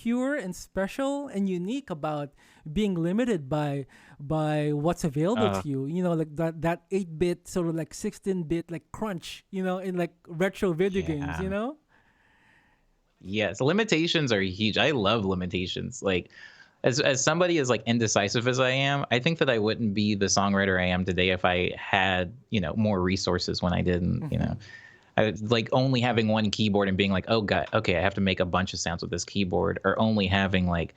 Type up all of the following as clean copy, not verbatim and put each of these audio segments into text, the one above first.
pure and special and unique about being limited by what's available Uh, to you. You know, like that 8-bit sort of like 16-bit like crunch. You know, in like retro video games. You yeah. know. Yes, limitations are huge. I love limitations. Like as somebody as like indecisive as I am, I think that I wouldn't be the songwriter I am today if I had, more resources when I didn't, Mm-hmm. like only having one keyboard and being like, "Oh god, okay, I have to make a bunch of sounds with this keyboard," or only having like,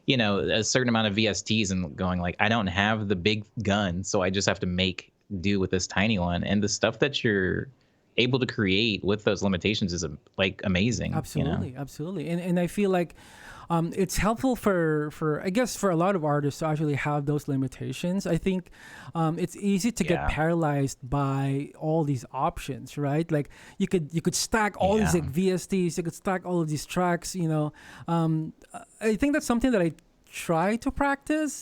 a certain amount of VSTs and going like, "I don't have the big gun, so I just have to make do with this tiny one." And the stuff that you're able to create with those limitations is like amazing, Absolutely, absolutely, and I feel like it's helpful for I guess for a lot of artists to actually have those limitations. I think it's easy to get Yeah. paralyzed by all these options, right? Like you could stack all these Yeah. like VSTs, you could stack all of these tracks. I think that's something that I try to practice.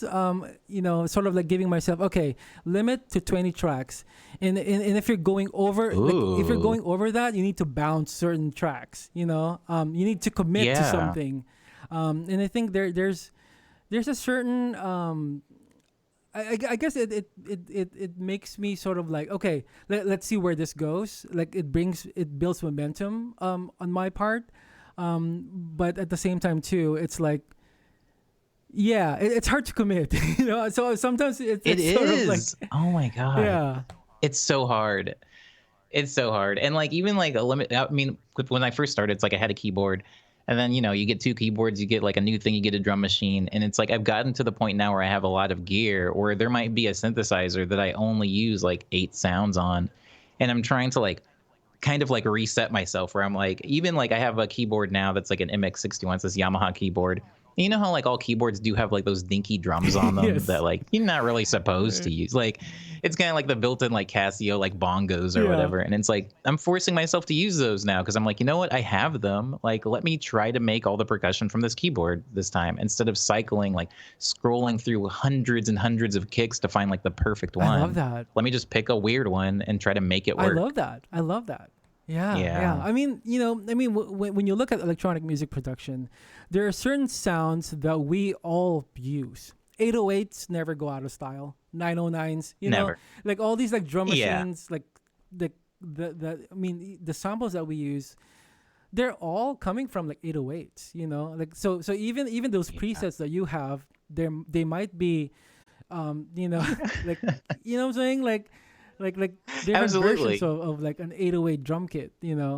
Sort of like giving myself, okay, limit to 20 tracks, and if you're going over, like if you're Ooh. going over that, you need to bounce certain tracks. You need to commit to Yeah. something, and I think there's a certain I guess it makes me sort of like, okay, let's see where this goes. Like it builds momentum on my part, but at the same time too, it's like, yeah, it's hard to commit. So sometimes It it's sort of like, is. Oh my god. yeah. It's so hard. It's so hard. And like even like a limit, I mean, when I first started, it's like I had a keyboard, and then you get two keyboards, you get like a new thing, you get a drum machine, and it's like I've gotten to the point now where I have a lot of gear, or there might be a synthesizer that I only use like 8 sounds on, and I'm trying to like kind of like reset myself where I'm like, even like I have a keyboard now that's like an MX61, it's this Yamaha keyboard. And you know how like all keyboards do have like those dinky drums on them Yes. that like you're not really supposed Uh, to use. Like it's kind of like the built-in like Casio like bongos or yeah. whatever. And it's like I'm forcing myself to use those now because I'm like, you know what? I have them. Like let me try to make all the percussion from this keyboard this time instead of cycling like scrolling through hundreds and hundreds of kicks to find like the perfect I love one. that. Let me just pick a weird one and try to make it I love work. that. I love that. Yeah, yeah. Yeah. When you look at electronic music production, there are certain sounds that we all use. 808s never go out of style. 909s, Never. like all these like drum Yeah. machines, like the samples that we use, they're all coming from like 808s, like so even those Yeah. presets that you have, they might be like, what I'm saying, like different versions Absolutely. of like an 808 drum kit.